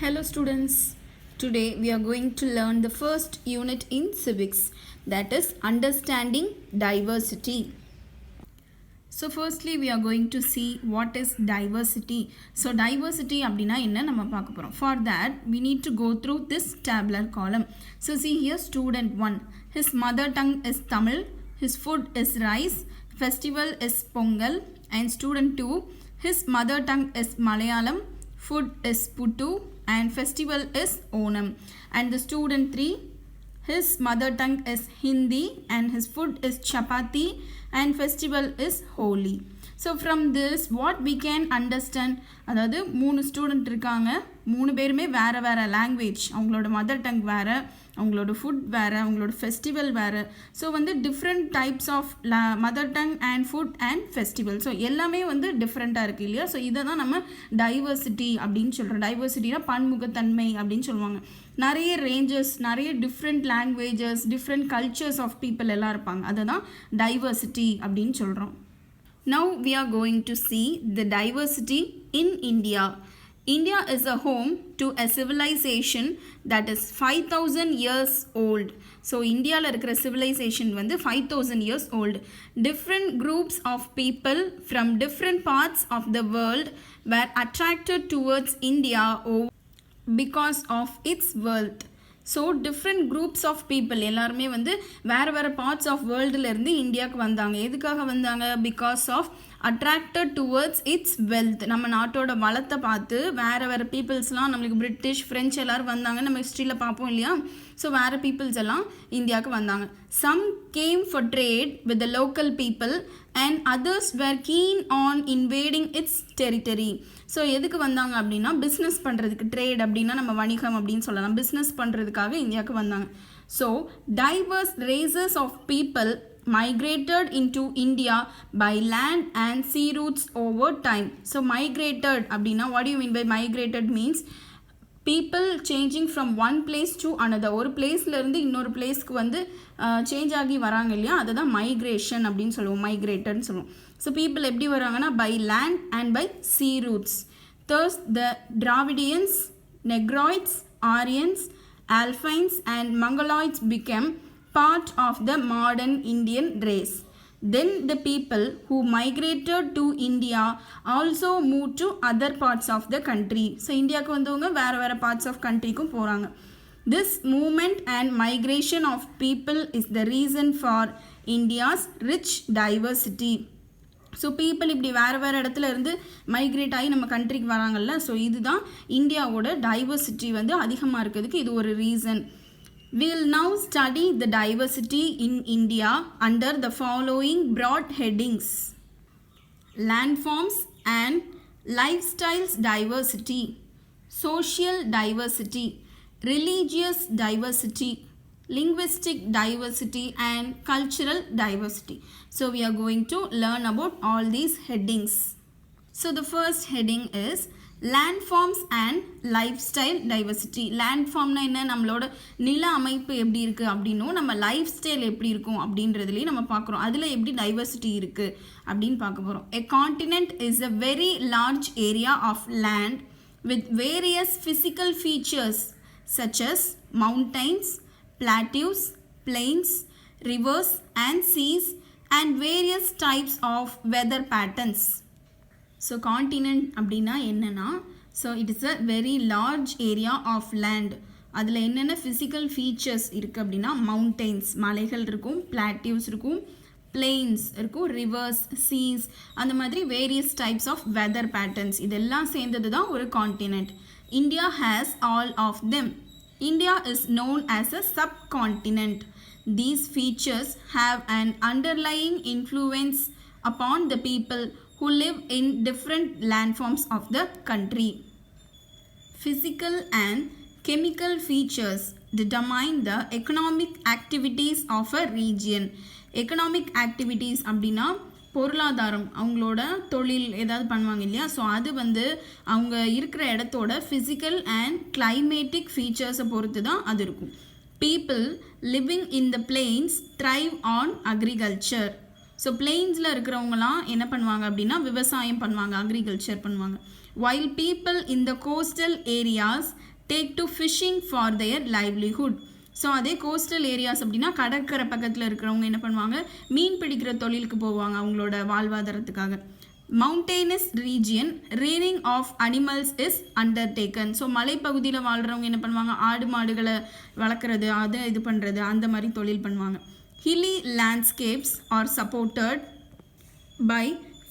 Hello students, today we are going to learn the first unit in civics, that is understanding diversity. So firstly we are going to see what is diversity. So diversity அப்படினா என்ன நம்ம பார்க்க போறோம். For that we need to go through this tabular column. So see here student 1, his mother tongue is Tamil, his food is rice, festival is Pongal, and student 2, his mother tongue is Malayalam, food is Puttu, and festival is Onam. And the student 3, his mother tongue is Hindi and his food is chapati and festival is Holi. So from this what we can understand, அதாவது மூணு student இருக்காங்க, மூணு பேருமே வேறு வேறு language, அவங்களோட mother tongue வேறு, அவங்களோட ஃபுட் வேறு, அவங்களோட ஃபெஸ்டிவல் வேறு. ஸோ வந்து different types of mother tongue and food and festival. So எல்லாமே வந்து டிஃப்ரெண்ட்டாக இருக்குது இல்லையா. ஸோ இதை தான் நம்ம டைவர்சிட்டி அப்படின்னு சொல்கிறோம். டைவர்சிட்டினா பன்முகத்தன்மை அப்படின்னு சொல்லுவாங்க. நிறைய ரேஞ்சஸ், நிறைய different languages, different cultures of people எல்லாம் இருப்பாங்க. அதை தான் டைவர்சிட்டி அப்படின்னு சொல்கிறோம். Now we are going to see the diversity in India. India is a home to a civilization that is 5,000 years old. So India la irukra civilization வந்து 5,000 years old. Different groups of people from different parts of the world were attracted towards India because of its wealth. So different groups of people எல்லாருமே வந்து வேறு வேறு parts of வேர்ல்டுலேருந்து இந்தியாவுக்கு வந்தாங்க. எதுக்காக வந்தாங்க? Because of attracted towards its wealth. நம்ம நாட்டோட வளத்தை பார்த்து வேறு வேறு பீப்புள்ஸ்லாம், நம்மளுக்கு பிரிட்டிஷ், ஃப்ரெஞ்ச் எல்லோரும் வந்தாங்க, நம்ம ஹிஸ்ட்ரியில் பார்ப்போம் இல்லையா. ஸோ வேறு பீப்புள்ஸ் எல்லாம் இந்தியாவுக்கு வந்தாங்க. Some came for trade with the local people and others were keen on invading its territory. So எதுக்கு வந்தாங்க அப்படின்னா பிஸ்னஸ் பண்ணுறதுக்கு. ட்ரேட் அப்படின்னா நம்ம வணிகம் அப்படின்னு சொல்லலாம். பிஸ்னஸ் பண்ணுறதுக்காக இந்தியாவுக்கு வந்தாங்க. So diverse races of people migrated into India by land and sea routes over time. So migrated அப்படின்னா what do you mean by migrated means people changing from one place to another. ஒரு பிளேஸ்லேருந்து இன்னொரு பிளேஸ்க்கு வந்து change ஆகி வராங்க இல்லையா, அதை தான் மைக்ரேஷன் அப்படின்னு சொல்லுவோம், மைக்ரேட்டட்னு சொல்லுவோம். ஸோ பீப்புள் எப்படி வராங்கன்னா by land and by sea routes. Thus the Dravidians, Negroids, Aryans, Alpines and Mongoloids became part of the modern Indian race. Then the people who migrated to India also moved to other parts of the country. So இந்தியாவுக்கு வந்தவங்க வேறு வேறு parts of கண்ட்ரிக்கும் போகிறாங்க. This movement and migration of people is the reason for India's rich diversity. So people இப்படி வேறு வேறு இடத்துல இருந்து மைக்ரேட் ஆகி நம்ம கண்ட்ரிக்கு வராங்கல்ல. ஸோ இதுதான் இந்தியாவோட டைவர்சிட்டி வந்து அதிகமாக இருக்கிறதுக்கு இது ஒரு reason. We will now study the diversity in India under the following broad headings: landforms and lifestyles diversity, social diversity, religious diversity, linguistic diversity, and cultural diversity. So we are going to learn about all these headings. So the first heading is landforms and lifestyle diversity. landformனா என்ன? நம்மளோட நில அமைப்பு எப்படி இருக்குது அப்படின்னும், நம்ம life style எப்படி இருக்கும் அப்படின்றதுலேயும் நம்ம பார்க்குறோம். அதில் எப்படி டைவர்சிட்டி இருக்குது அப்படின்னு பார்க்க போகிறோம். A continent is a very large area of land with various physical features such as mountains, plateaus, plains, rivers and seas, and various types of weather patterns. So continent அப்படின்னா என்னென்னா, so it is a very large area of land. அதில் என்னென்ன physical features இருக்குது அப்படின்னா mountains, மலைகள் இருக்கும், பிளாட்டிவ்ஸ் இருக்கும், planes இருக்கும், ரிவர்ஸ், சீஸ், அந்த மாதிரி various types of weather patterns, இதெல்லாம் சேர்ந்தது தான் ஒரு continent. India has all of them. India is known as a subcontinent. These features have an underlying influence upon the people who live in different landforms of the country. Physical and chemical features determine the economic activities of a region. Economic activities அப்படின்னா பொருளாதாரம், அவங்களோட தொழில் ஏதாவது பண்ணுவாங்க இல்லையா. So அது வந்து அவங்க இருக்கிற இடத்தோட ஃபிசிக்கல் அண்ட் கிளைமேட்டிக் ஃபீச்சர்ஸை பொறுத்து தான் அது இருக்கும். People living in the plains thrive on agriculture. So பிளெயின்ஸில் இருக்கிறவங்களாம் என்ன பண்ணுவாங்க அப்படின்னா விவசாயம் பண்ணுவாங்க, அக்ரிகல்ச்சர் பண்ணுவாங்க. While people in the coastal areas take to fishing for their livelihood. So அதே கோஸ்டல் ஏரியாஸ் அப்படின்னா கடற்கரை பக்கத்தில் இருக்கிறவங்க என்ன பண்ணுவாங்க, மீன் பிடிக்கிற தொழிலுக்கு போவாங்க அவங்களோட வாழ்வாதாரத்துக்காக. Mountainous region rearing of animals is undertaken. So மலைப்பகுதியில் வாழ்கிறவங்க என்ன பண்ணுவாங்க, ஆடு மாடுகளை வளர்க்குறது, அதை இது பண்ணுறது, அந்த மாதிரி தொழில் பண்ணுவாங்க. hilly landscapes are supported by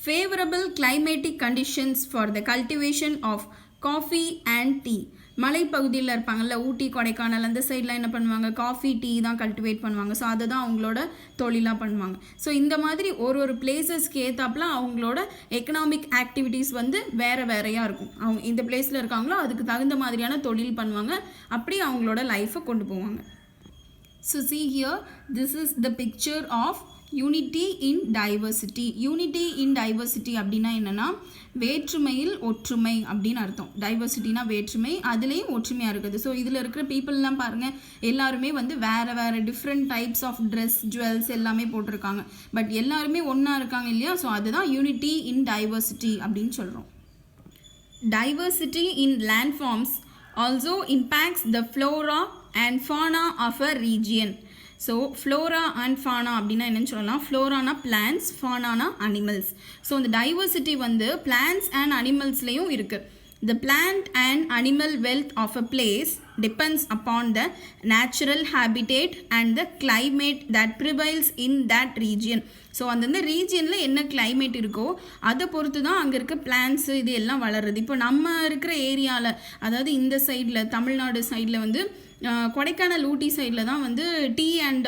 favorable climatic conditions for the cultivation of coffee and tea. மலைப்பகுதியில் இருப்பாங்கல்ல, ஊட்டி கொடைக்கானல் அந்த சைடில் என்ன பண்ணுவாங்க, காஃபி டீ தான் கல்டிவேட் பண்ணுவாங்க. ஸோ அதை தான் அவங்களோட தொழிலாக பண்ணுவாங்க. ஸோ இந்த மாதிரி ஒரு பிளேசஸ்க்கு ஏற்றாப்புல அவங்களோட எக்கனாமிக் ஆக்டிவிட்டீஸ் வந்து வேறு வேறையாக இருக்கும். அவங்க இந்த பிளேஸில் இருக்காங்களோ அதுக்கு தகுந்த மாதிரியான தொழில் பண்ணுவாங்க, அப்படி அவங்களோட லைஃப்பை கொண்டு போவாங்க. So see here, this is the picture of unity in diversity. unity in diversity அப்படின்னா என்னென்னா, வேற்றுமையில் ஒற்றுமை அப்படின்னு அர்த்தம். டைவர்சிட்டினா வேற்றுமை, அதுலேயும் ஒற்றுமையாக இருக்குது. ஸோ இதில் இருக்கிற பீப்புளெலாம் பாருங்கள், எல்லாருமே வந்து வேறு different types of dress, jewels எல்லாமே போட்டிருக்காங்க. பட் எல்லாருமே ஒன்றா இருக்காங்க இல்லையா? ஸோ அதுதான் யூனிட்டி இன் டைவர்சிட்டி அப்படின்னு சொல்கிறோம். Diversity in land forms also impacts the flora and fauna of a region. So flora and fauna அப்படின்னா என்னன்னு சொல்லலாம். ஃப்ளோரானா பிளான்ஸ், ஃபானானா அனிமல்ஸ். ஸோ இந்த டைவர்சிட்டி வந்து பிளான்ஸ் அண்ட் அனிமல்ஸ்லேயும் இருக்குது. The plant and animal wealth of a place depends upon the natural habitat and the climate that prevails in that region. So அந்தந்த ரீஜியனில் என்ன climate இருக்கோ அதை பொறுத்து தான் அங்கே இருக்க பிளான்ஸு இது எல்லாம் வளருது. இப்போ நம்ம இருக்கிற ஏரியாவில், அதாவது இந்த சைடில் தமிழ்நாடு சைடில் வந்து கொடைக்கானல் ஊட்டி சைடில் தான் வந்து டீ அண்ட்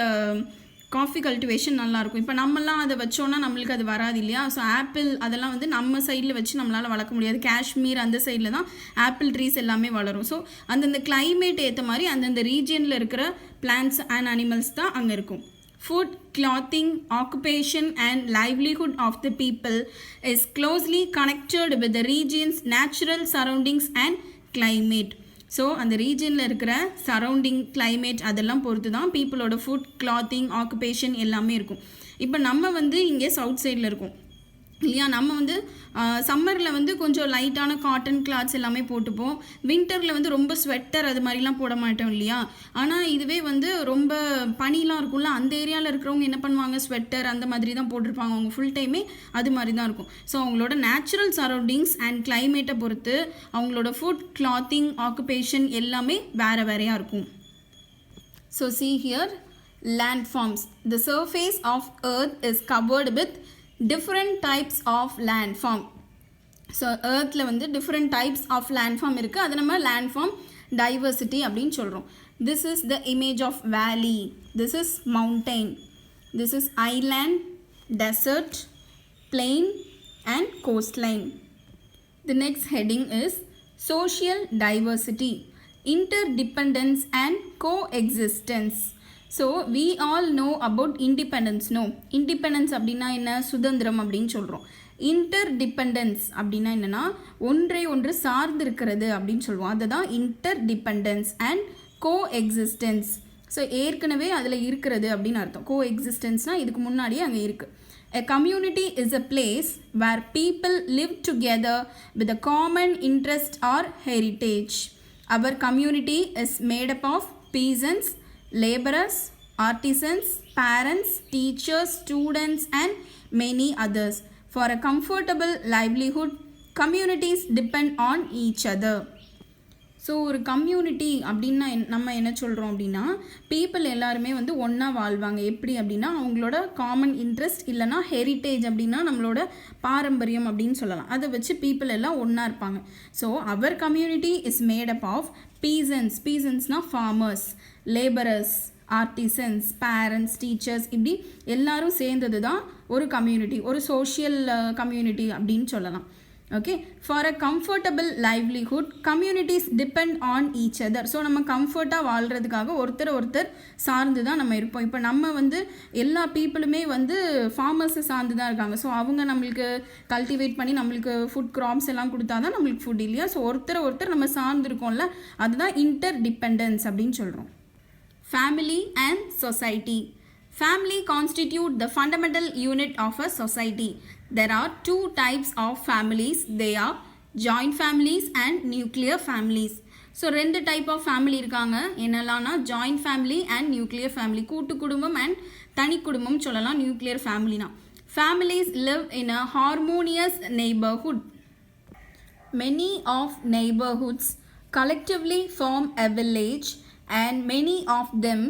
காஃபி கல்டிவேஷன் நல்லாயிருக்கும். இப்போ நம்மலாம் அதை வச்சோன்னா நம்மளுக்கு அது வராது இல்லையா? ஸோ ஆப்பிள் அதெல்லாம் வந்து நம்ம சைடில் வச்சு நம்மளால் வளர்க்க முடியாது. காஷ்மீர் அந்த சைடில் தான் ஆப்பிள் ட்ரீஸ் எல்லாமே வளரும். ஸோ அந்தந்த கிளைமேட் ஏற்ற மாதிரி அந்தந்த ரீஜியனில் இருக்கிற பிளான்ட்ஸ் அண்ட் அனிமல்ஸ் தான் அங்கே இருக்கும். Food, clothing, occupation and livelihood of the people is closely connected with the region's natural surroundings and climate. So அந்த ரீஜனில் இருக்கிற சரௌண்டிங் கிளைமேட் அதெல்லாம் பொறுத்து தான் பீப்புளோட ஃபுட், கிளாத்திங், ஆக்குபேஷன் எல்லாமே இருக்கும். இப்போ நம்ம வந்து இங்கே சவுத் சைடில் இருக்கோம் இல்லையா? நம்ம வந்து சம்மரில் வந்து கொஞ்சம் லைட்டான காட்டன் கிளாத்ஸ் எல்லாமே போட்டுப்போம். வின்டரில் வந்து ரொம்ப ஸ்வெட்டர் அது மாதிரிலாம் போட மாட்டோம் இல்லையா? ஆனால் இதுவே வந்து ரொம்ப பனிலாம் இருக்கும்ல, அந்த ஏரியாவில் இருக்கிறவங்க என்ன பண்ணுவாங்க, ஸ்வெட்டர் அந்த மாதிரி தான் போட்டிருப்பாங்க. அவங்க ஃபுல் டைமே அது மாதிரி தான் இருக்கும். ஸோ அவங்களோட நேச்சுரல் சரௌண்டிங்ஸ் அண்ட் கிளைமேட்டை பொறுத்து அவங்களோட ஃபுட், கிளாத்திங், ஆக்குபேஷன் எல்லாமே வேறு வேறையாக இருக்கும். So see here, landforms. The surface of earth is covered with different types of landform. So ஏர்த்தில் வந்து டிஃப்ரெண்ட் டைப்ஸ் ஆஃப் லேண்ட்ஃபார்ம் இருக்குது. அதை நம்ம லேண்ட்ஃபார்ம் டைவர்சிட்டி அப்படின்னு சொல்கிறோம். This is the image of valley, this is mountain, this is island, desert, plain and coastline. The next heading is social diversity, interdependence and coexistence. So we all know about independence. No, independence அப்படின்னா என்ன, சுதந்திரம் அப்படின்னு சொல்கிறோம். Interdependence அப்படின்னா என்னென்னா ஒன்றை ஒன்று சார்ந்து இருக்கிறது அப்படின்னு சொல்லுவோம். அதுதான் இன்டர்டிபெண்டன்ஸ் அண்ட் கோஎக்ஸிஸ்டன்ஸ். ஸோ ஏற்கனவே அதில் இருக்கிறது அப்படின்னு அர்த்தம். கோஎக்ஸிஸ்டன்ஸ்னால் இதுக்கு முன்னாடியே அங்கே இருக்குது. A community is a place where people live together with a common interest or heritage. Our community is made up of peasants, laborers, artisans, parents, teachers, students and many others. For a comfortable livelihood, communities depend on each other. So ஒரு community அப்படின்னா நம்ம என்ன சொல்கிறோம் அப்படின்னா, people எல்லாருமே வந்து ஒன்றா வாழ்வாங்க. எப்படி அப்படின்னா அவங்களோட காமன் இன்ட்ரெஸ்ட் இல்லைனா ஹெரிட்டேஜ் அப்படின்னா நம்மளோட பாரம்பரியம் அப்படின்னு சொல்லலாம். அதை வச்சு பீப்புள் எல்லாம் ஒன்றா இருப்பாங்க. So our community is made up of peasants, பீசன்ஸ்னால் farmers, labourers, artisans, parents, teachers, இப்படி எல்லாரும் சேர்ந்தது தான் ஒரு கம்யூனிட்டி, ஒரு சோஷியல் கம்யூனிட்டி அப்படின்னு சொல்லலாம். Okay, for a comfortable livelihood communities depend on each other. So நம்ம கம்ஃபர்ட்டாக வாழ்கிறதுக்காக ஒருத்தர் சார்ந்து தான் நம்ம இருப்போம். இப்போ நம்ம வந்து எல்லா பீப்புளுமே வந்து ஃபார்மர்ஸை சார்ந்து தான் இருக்காங்க. ஸோ அவங்க நம்மளுக்கு கல்டிவேட் பண்ணி நம்மளுக்கு ஃபுட் கிராப்ஸ் எல்லாம் கொடுத்தா தான் நம்மளுக்கு ஃபுட் இல்லையா? ஸோ ஒருத்தர் நம்ம சார்ந்து இருக்கோம்ல, அதுதான் இன்டர் டிபெண்டன்ஸ் அப்படின்னு சொல்கிறோம். Family and society. Family constitute the fundamental unit of a society. There are two types of families. They are joint families and nuclear families. So 2 type of family இருக்காங்க. என்னெல்லாம்னா joint family and nuclear family. கூட்டு குடும்பம் and தனி குடும்பம் சொல்லலாம் nuclear ஃபேமிலினா. Families live in a harmonious neighborhood. Many of neighborhoods collectively form a village and many of them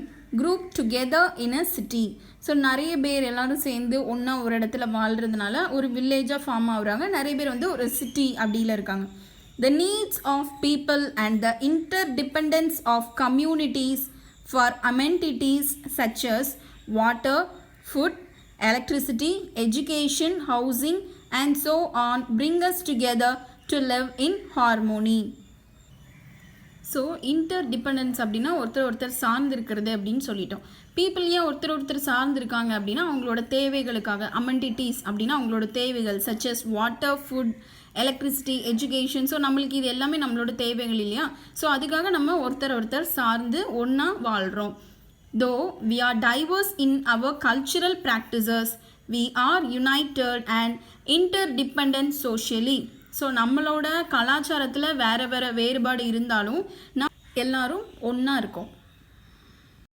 group together in a city. So நிறைய பேர் எல்லாரும் சேர்ந்து ஒன்றா ஒரு இடத்துல வாழ்கிறதுனால ஒரு வில்லேஜாக ஃபார்ம் ஆகுறாங்க. நிறைய பேர் வந்து ஒரு சிட்டி அப்படியில் இருக்காங்க. The needs of people and the interdependence of communities for amenities such as water, food, electricity, education, housing and so on bring us together to live in harmony. So interdependence அப்படின்னா ஒருத்தர் சார்ந்து இருக்கிறது அப்படின்னு சொல்லிட்டோம். People ஏன் ஒருத்தர் சார்ந்திருக்காங்க அப்படின்னா அவங்களோட தேவைகளுக்காக. அமெனிட்டிஸ் அப்படின்னா அவங்களோட தேவைகள் such as water, food, electricity, education. So நம்மளுக்கு இது எல்லாமே நம்மளோட தேவைகள் இல்லையா? ஸோ அதுக்காக நம்ம ஒருத்தர் சார்ந்து ஒன்றா வாழ்கிறோம். Though we are diverse in our cultural practices, we are united and interdependent socially. So நம்மளோட கலாச்சாரத்தில் வேறு வேறுபாடு இருந்தாலும் எல்லாரும் ஒன்றா இருக்கோம்.